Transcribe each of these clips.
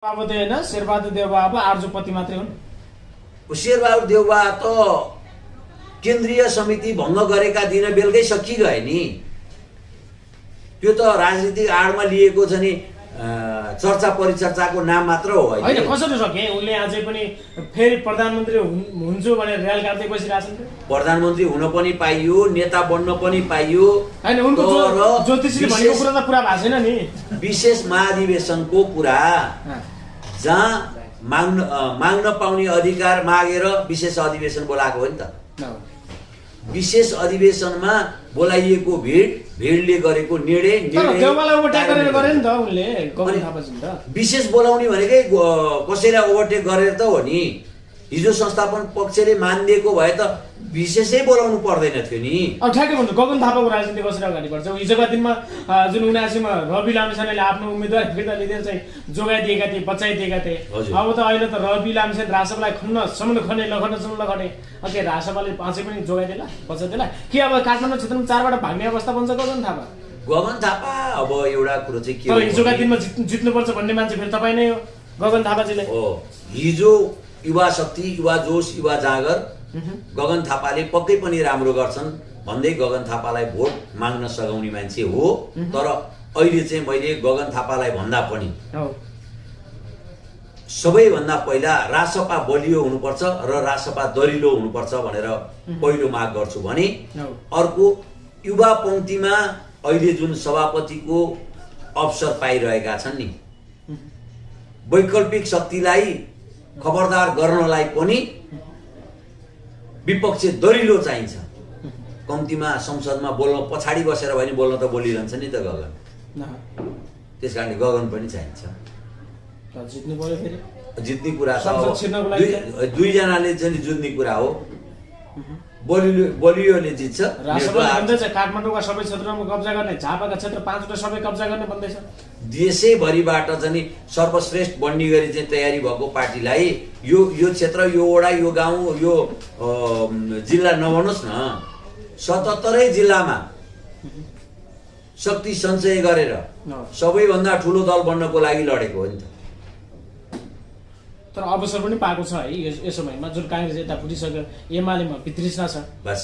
अब त हैन शेरबहादुर देउवा अब आर्जुपति मात्रै हुन्। शेरबहादुर देउवा त केन्द्रीय समिति भङ्ग गरेका दिन बेलुकै सकिगए नि। त्यो त राजनीतिक आडमा लिएको छ नि, चर्चा परिचर्चाको नाम मात्र हो हैन। कसरी सके? उनले अझै पनि फेरि प्रधानमन्त्री हुन्छु भनेर रेल गाड्दै बसिरहेछन्। प्रधानमन्त्री हुन पनि पाइयो, नेता बन्न पनि पाइयो। हैन, उनको ज्योतिषीले भनेको कुरा त पुरा भएको छैन नि। विशेष महाधिवेशनको कुरा जहाँ माग्न पाउने अधिकार मागेर विशेष अधिवेशन बोलाएको हो नि त। विशेष अधिवेशनमा बोलाइएको भिडले गरेको निर्णय देउवालाई ओभरटेक गरेर गरे नि त उनले, गगन थापाजी त। विशेष बोलाउने भनेकै कसैलाई ओभरटेक गरेर त हो नि। हिजो संस्थापन पक्षले मानिदिएको भए त विशेषै बोलाउनु पर्दैन थियो नि। अब ठ्याक्कै भन्नु, गगन थापाको राजनीति कसरी अगाडि बढ्छ? हिजोका दिनमा जुन 79मा रवि लामिछानेले आफ्नो उम्मेदवार फिर्ता लिँदै चाहिँ जोगाइदिएका थिए, बचाइदिएका थिए। अब त अहिले त रवि लामिछाने राजसभालाई खन्ने लखटे के राजसभाले अझै पनि जोगाइदिएला, बचाइदिएला कि अब काठमाडौँ क्षेत्रमा 4बाट भाग्ने अवस्था बन्छ गगन थापा? गगन थापा अब एउटा कुरो चाहिँ के हो, हिजोका दिनमा जित्नुपर्छ भन्ने मान्छे फेरि तपाईँ नै हो गगन थापाजीले। हो, हिजो युवा शक्ति, युवा जोश, युवा जागर गगन थापाले पक्कै पनि राम्रो गर्छन् भन्दै गगन थापालाई भोट माग्न सघाउने मान्छे हो। तर अहिले चाहिँ मैले गगन थापालाई भन्दा पनि सबैभन्दा पहिला राजसभा बलियो हुनुपर्छ र राजसभा दरिलो हुनुपर्छ भनेर पहिलो माग गर्छु भने, अर्को युवा पङ्क्तिमा अहिले जुन सभापतिको अवसर पाइरहेका छन् नि, वैकल्पिक शक्तिलाई खबरदार गर्नलाई पनि विपक्ष दरिलो चाहिन्छ। कम्तीमा संसदमा बोल्न पछाडि बसेर भए नि बोल्न त बोलिरहन्छ नि त गगन। त्यस कारणले गगन पनि चाहिन्छ। जित्नु पर्यो फेरि, जित्ने कुरा त दुईजनाले चाहिँ जित्ने कुरा हो। बलियोले जित्छ। काठमाडौँका सबै क्षेत्रमा कब्जा गर्ने, झापाका क्षेत्र 5वटा सबै कब्जा गर्ने भन्दैछ। देशैभरिबाट चाहिँ सर्वश्रेष्ठ बन्ने गरी चाहिँ तयारी भएको पार्टीलाई यो क्षेत्र, यो वडा, यो गाउँ, यो जिल्ला नभन्नुहोस् न, 77 जिल्लामा शक्ति सञ्चय गरेर सबैभन्दा ठुलो दल बन्नको लागि लडेको हो नि त। तर अवसर पनि पाएको छ है यो समयमा, जुन काङ्ग्रेस यता फुटिसक्यो, एमालेमा भित्रिसना छ, बस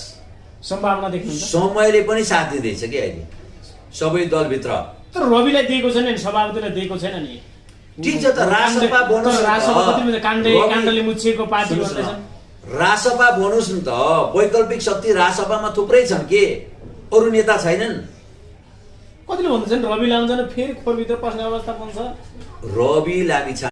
सम्भावना देख्नुहुन्छ। समयले पनि साथ दिँदैछ कि अहिले सबै दलभित्र। तर रविलाई दिएको छैन नि, सभापतिलाई दिएको छैन नि। ठिक छ त, राजसभा बोनस काण्डले मुछिएको पार्टी भन्दैछन्। राजसभा बोनस नि त वैकल्पिक शक्ति राजसभामा थुप्रै छन् के, अरू नेता छैनन्। कतिले भन्दैछन् रवि लामिछाने फेरि खोरभित्र पस्ने अवस्था बन्छ। रवि लामिछाने